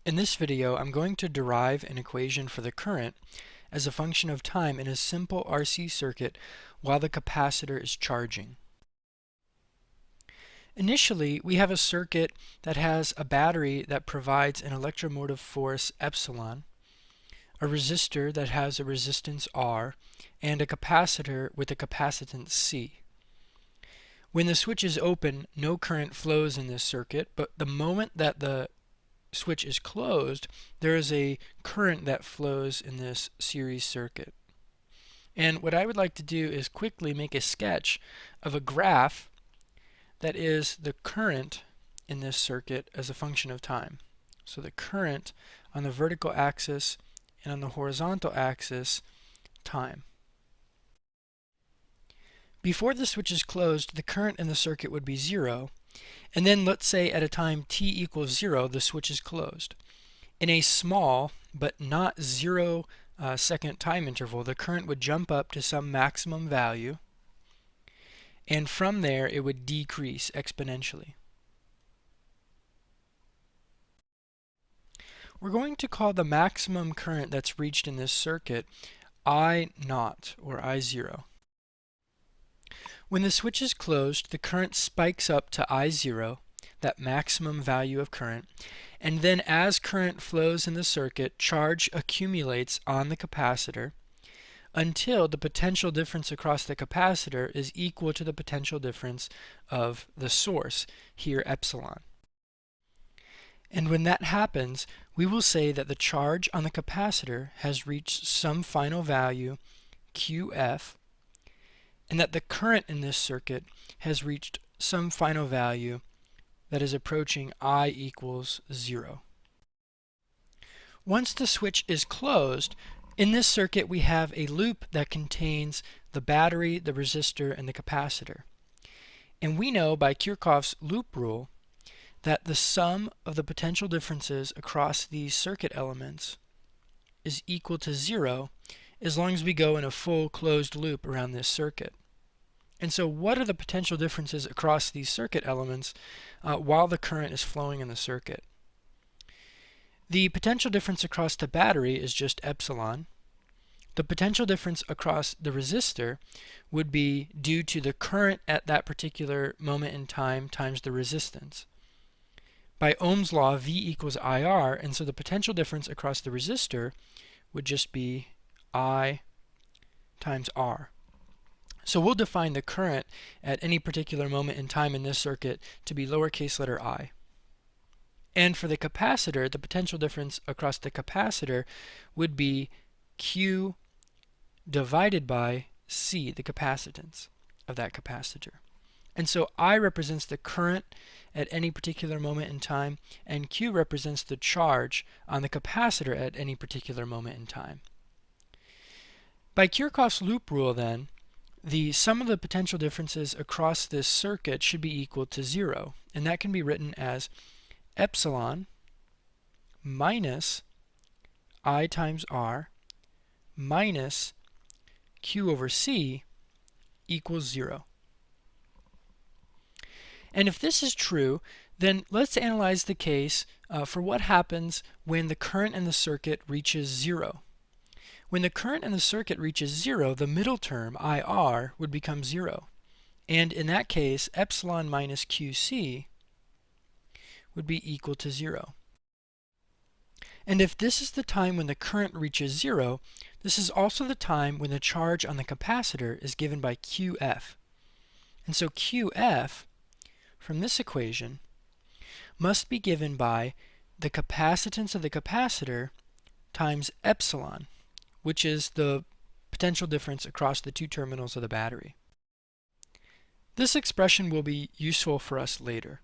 In this video, I'm going to derive an equation for the current as a function of time in a simple RC circuit while the capacitor is charging. Initially, we have a circuit that has a battery that provides an electromotive force epsilon, a resistor that has a resistance R, and a capacitor with a capacitance C. When the switch is open, no current flows in this circuit, but the moment that the switch is closed, there is a current that flows in this series circuit. And what I would like to do is quickly make a sketch of a graph that is the current in this circuit as a function of time. So the current on the vertical axis and on the horizontal axis, time. Before the switch is closed, the current in the circuit would be 0. And then let's say at a time t equals 0, the switch is closed. In a small but not 0 second time interval, the current would jump up to some maximum value, and from there it would decrease exponentially. We're going to call the maximum current that's reached in this circuit I0 or I0. When the switch is closed, the current spikes up to I0, that maximum value of current, and then as current flows in the circuit, charge accumulates on the capacitor until the potential difference across the capacitor is equal to the potential difference of the source, here epsilon. And when that happens, we will say that the charge on the capacitor has reached some final value, QF, and that the current in this circuit has reached some final value that is approaching I equals 0. Once the switch is closed, in this circuit we have a loop that contains the battery, the resistor, and the capacitor. And we know by Kirchhoff's loop rule that the sum of the potential differences across these circuit elements is equal to 0 as long as we go in a full closed loop around this circuit. And so what are the potential differences across these circuit elements while the current is flowing in the circuit? The potential difference across the battery is just epsilon. The potential difference across the resistor would be due to the current at that particular moment in time times the resistance. By Ohm's law, V equals IR, and so the potential difference across the resistor would just be I times R. So we'll define the current at any particular moment in time in this circuit to be lowercase letter I. And for the capacitor, the potential difference across the capacitor would be Q divided by C, the capacitance of that capacitor. And so I represents the current at any particular moment in time, and Q represents the charge on the capacitor at any particular moment in time. By Kirchhoff's loop rule, then, the sum of the potential differences across this circuit should be equal to 0, and that can be written as epsilon minus I times R minus Q over C equals 0. And if this is true, then let's analyze the case for what happens when the current in the circuit reaches 0. When the current in the circuit reaches 0, the middle term, IR, would become 0. And in that case, epsilon minus QC would be equal to 0. And if this is the time when the current reaches 0, this is also the time when the charge on the capacitor is given by QF. And so QF, from this equation, must be given by the capacitance of the capacitor times epsilon, which is the potential difference across the two terminals of the battery. This expression will be useful for us later.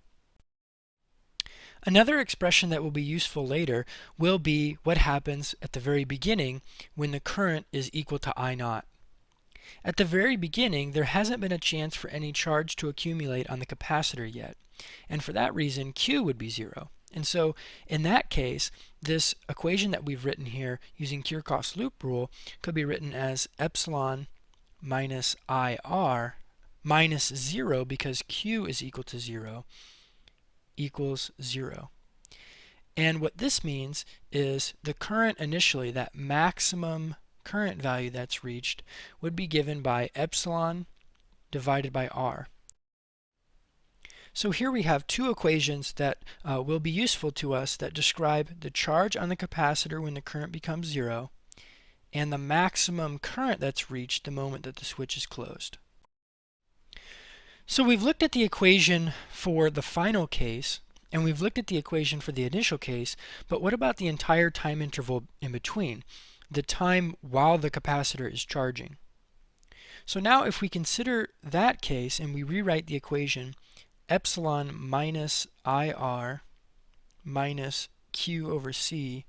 Another expression that will be useful later will be what happens at the very beginning when the current is equal to I0. At the very beginning, there hasn't been a chance for any charge to accumulate on the capacitor yet, and for that reason, Q would be 0. And so, in that case, this equation that we've written here using Kirchhoff's loop rule could be written as epsilon minus IR minus 0, because Q is equal to 0, equals 0. And what this means is the current initially, that maximum current value that's reached, would be given by epsilon divided by R. So here we have two equations that will be useful to us that describe the charge on the capacitor when the current becomes zero and the maximum current that's reached the moment that the switch is closed. So we've looked at the equation for the final case, and we've looked at the equation for the initial case, but what about the entire time interval in between, the time while the capacitor is charging? So now if we consider that case and we rewrite the equation epsilon minus IR minus Q over C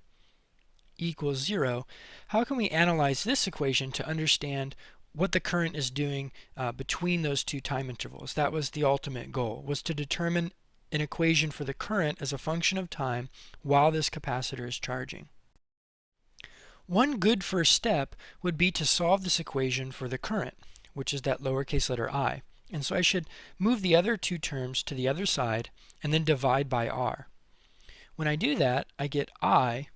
equals 0, how can we analyze this equation to understand what the current is doing between those two time intervals? That was the ultimate goal, was to determine an equation for the current as a function of time while this capacitor is charging. One good first step would be to solve this equation for the current, which is that lowercase letter I. And so I should move the other two terms to the other side and then divide by R. When I do that, I get I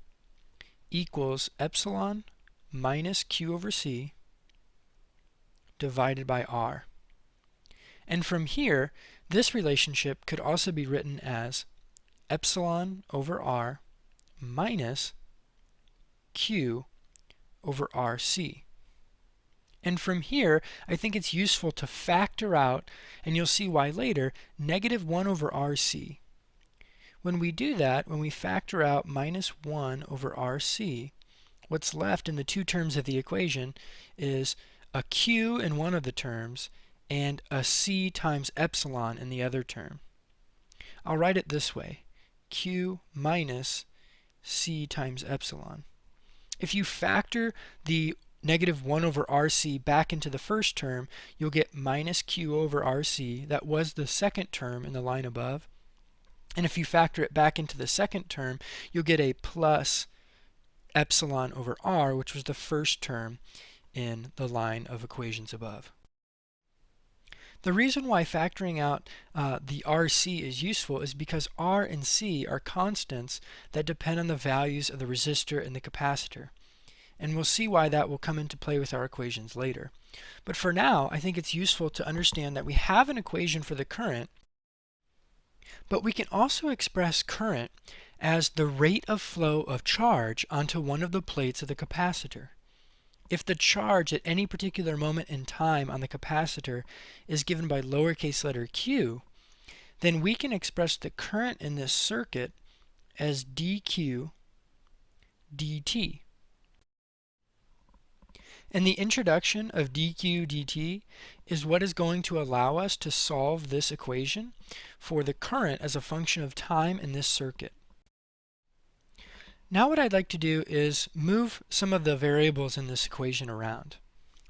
equals epsilon minus Q over C divided by R. And from here, this relationship could also be written as epsilon over R minus Q over RC. And from here, I think it's useful to factor out, and you'll see why later, negative 1 over RC. When we do that, when we factor out minus 1 over RC, what's left in the two terms of the equation is a Q in one of the terms and a C times epsilon in the other term. I'll write it this way, Q minus C times epsilon. If you factor the negative 1 over RC back into the first term, you'll get minus Q over RC. That was the second term in the line above. And if you factor it back into the second term, you'll get a plus epsilon over R, which was the first term in the line of equations above. The reason why factoring out the RC is useful is because R and C are constants that depend on the values of the resistor and the capacitor. And we'll see why that will come into play with our equations later. But for now, I think it's useful to understand that we have an equation for the current, but we can also express current as the rate of flow of charge onto one of the plates of the capacitor. If the charge at any particular moment in time on the capacitor is given by lowercase letter q, then we can express the current in this circuit as dq dt. And the introduction of dq dt is what is going to allow us to solve this equation for the current as a function of time in this circuit. Now what I'd like to do is move some of the variables in this equation around.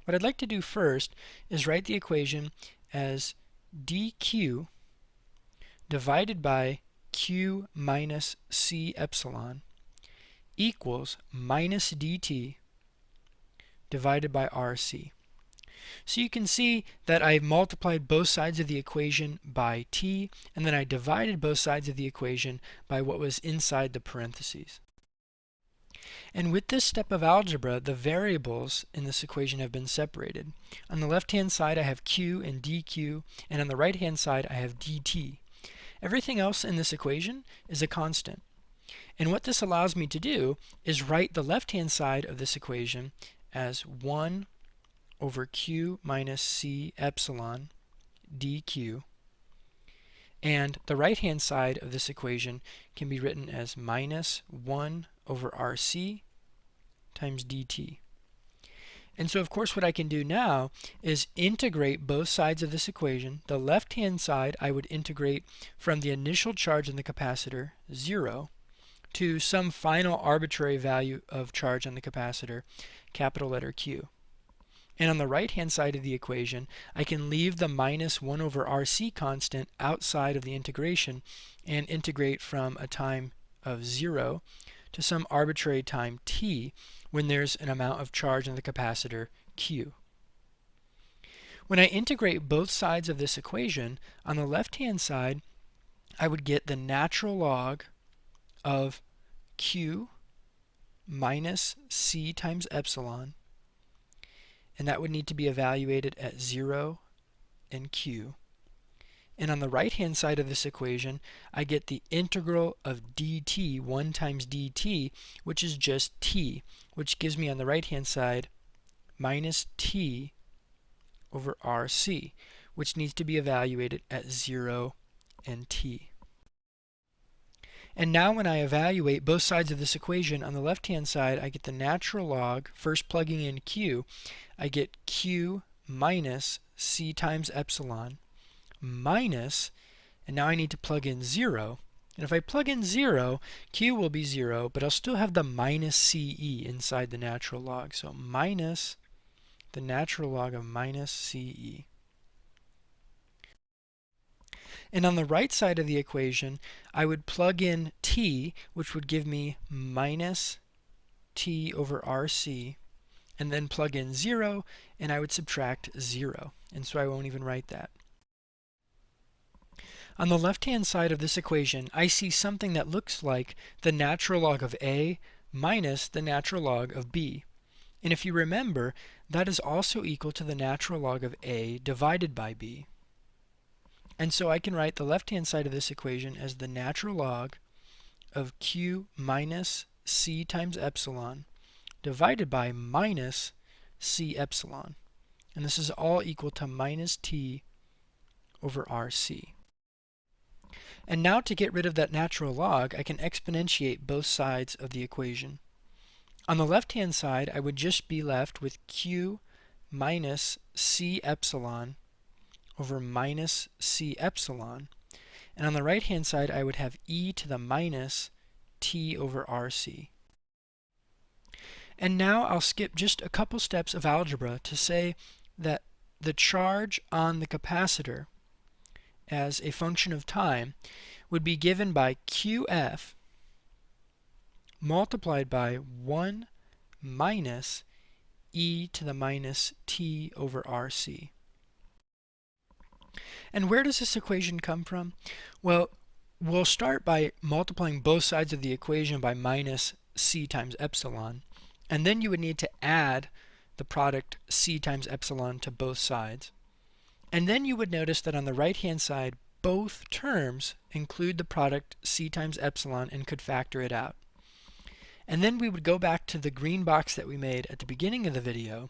What I'd like to do first is write the equation as dq divided by q minus c epsilon equals minus dt divided by RC. So you can see that I multiplied both sides of the equation by t, and then I divided both sides of the equation by what was inside the parentheses. And with this step of algebra, the variables in this equation have been separated. On the left-hand side I have q and dq, and on the right-hand side I have dt. Everything else in this equation is a constant. And what this allows me to do is write the left-hand side of this equation as 1 over q minus c epsilon dq, and the right-hand side of this equation can be written as minus 1 over rc times dt. And so of course what I can do now is integrate both sides of this equation. The left-hand side I would integrate from the initial charge in the capacitor, 0, to some final arbitrary value of charge on the capacitor, capital letter Q. And on the right-hand side of the equation, I can leave the minus 1 over RC constant outside of the integration and integrate from a time of 0 to some arbitrary time t when there's an amount of charge in the capacitor Q. When I integrate both sides of this equation, on the left-hand side, I would get the natural log of Q minus C times epsilon, and that would need to be evaluated at 0 and Q. And on the right-hand side of this equation, I get the integral of dt, 1 times dt, which is just t, which gives me on the right-hand side minus t over RC, which needs to be evaluated at 0 and t. And now when I evaluate both sides of this equation, on the left-hand side, I get the natural log, first plugging in q, I get q minus c times epsilon, minus, and now I need to plug in 0. And if I plug in 0, q will be 0, but I'll still have the minus CE inside the natural log. So minus the natural log of minus CE. And on the right side of the equation, I would plug in t, which would give me minus t over RC, and then plug in 0, and I would subtract 0. And so I won't even write that. On the left-hand side of this equation, I see something that looks like the natural log of A minus the natural log of B. And if you remember, that is also equal to the natural log of A divided by B. And so I can write the left-hand side of this equation as the natural log of Q minus C times epsilon divided by minus C epsilon. And this is all equal to minus T over RC. And now to get rid of that natural log, I can exponentiate both sides of the equation. On the left-hand side, I would just be left with Q minus C epsilon over minus C epsilon. And on the right-hand side, I would have e to the minus t over RC. And now I'll skip just a couple steps of algebra to say that the charge on the capacitor as a function of time would be given by QF multiplied by 1 minus e to the minus t over RC. And where does this equation come from? Well, we'll start by multiplying both sides of the equation by minus c times epsilon, and then you would need to add the product c times epsilon to both sides. And then you would notice that on the right-hand side, both terms include the product c times epsilon and could factor it out. And then we would go back to the green box that we made at the beginning of the video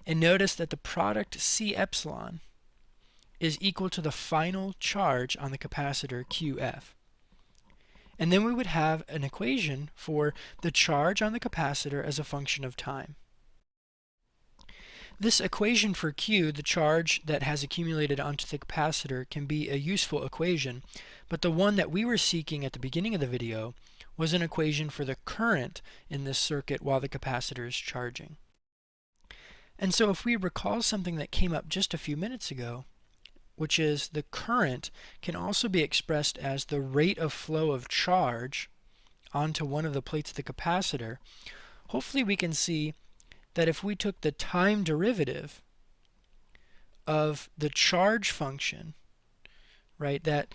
and notice that the product c epsilon is equal to the final charge on the capacitor QF. And then we would have an equation for the charge on the capacitor as a function of time. This equation for Q, the charge that has accumulated onto the capacitor, can be a useful equation, but the one that we were seeking at the beginning of the video was an equation for the current in this circuit while the capacitor is charging. And so if we recall something that came up just a few minutes ago, which is the current can also be expressed as the rate of flow of charge onto one of the plates of the capacitor, hopefully we can see that if we took the time derivative of the charge function, right, that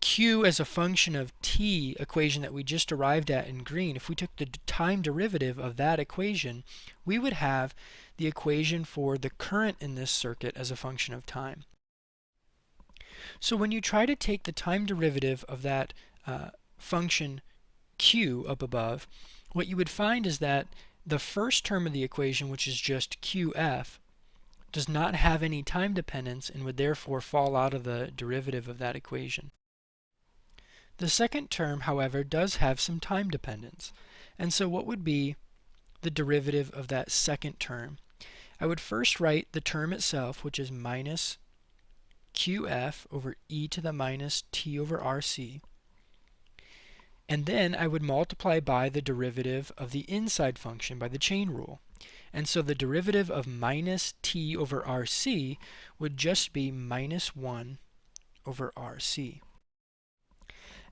Q as a function of t equation that we just arrived at in green, if we took the time derivative of that equation, we would have the equation for the current in this circuit as a function of time. So when you try to take the time derivative of that function Q up above, what you would find is that the first term of the equation, which is just QF, does not have any time dependence and would therefore fall out of the derivative of that equation. The second term, however, does have some time dependence. And so what would be the derivative of that second term? I would first write the term itself, which is minus QF over e to the minus t over RC. And then I would multiply by the derivative of the inside function by the chain rule. And so the derivative of minus t over RC would just be minus 1 over RC.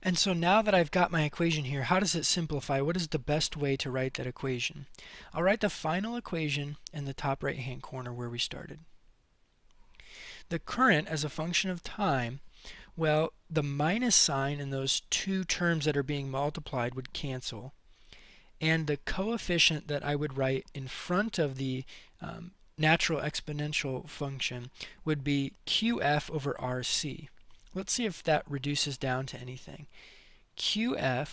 And so now that I've got my equation here, how does it simplify? What is the best way to write that equation? I'll write the final equation in the top right-hand corner where we started. The current as a function of time, well, the minus sign in those two terms that are being multiplied would cancel. and the coefficient that I would write in front of the natural exponential function would be QF over RC. Let's see if that reduces down to anything. QF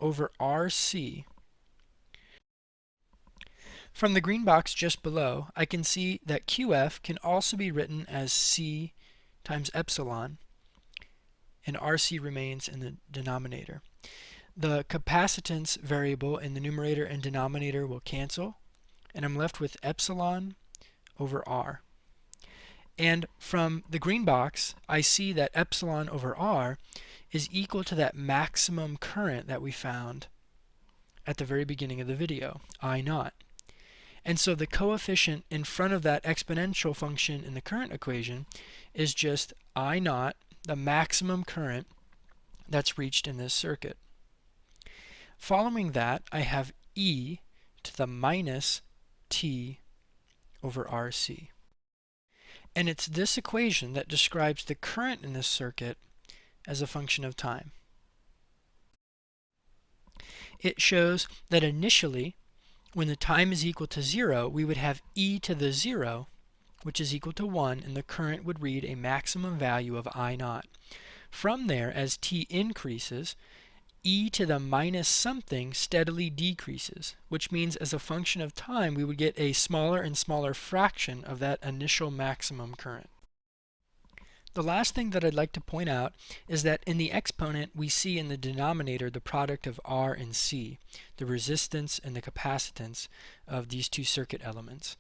over RC. From the green box just below, I can see that QF can also be written as C times epsilon, and RC remains in the denominator. The capacitance variable in the numerator and denominator will cancel, and I'm left with epsilon over R. And from the green box, I see that epsilon over R is equal to that maximum current that we found at the very beginning of the video, I naught. And so the coefficient in front of that exponential function in the current equation is just I naught, the maximum current that's reached in this circuit. Following that, I have e to the minus t over RC. And it's this equation that describes the current in this circuit as a function of time. It shows that initially, when the time is equal to 0, we would have e to the 0, which is equal to 1, and the current would read a maximum value of I naught. From there, as t increases, e to the minus something steadily decreases, which means as a function of time we would get a smaller and smaller fraction of that initial maximum current. The last thing that I'd like to point out is that in the exponent we see in the denominator the product of R and C, the resistance and the capacitance of these two circuit elements.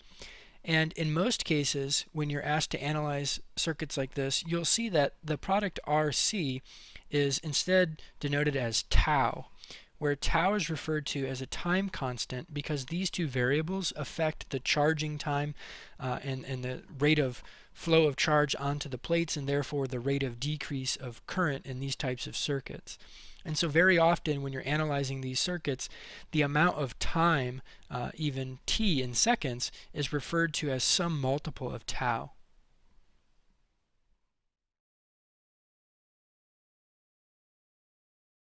And in most cases, when you're asked to analyze circuits like this, you'll see that the product RC is instead denoted as tau, where tau is referred to as a time constant because these two variables affect the charging time and the rate of flow of charge onto the plates, and therefore the rate of decrease of current in these types of circuits. And so very often when you're analyzing these circuits, the amount of time, even t in seconds, is referred to as some multiple of tau.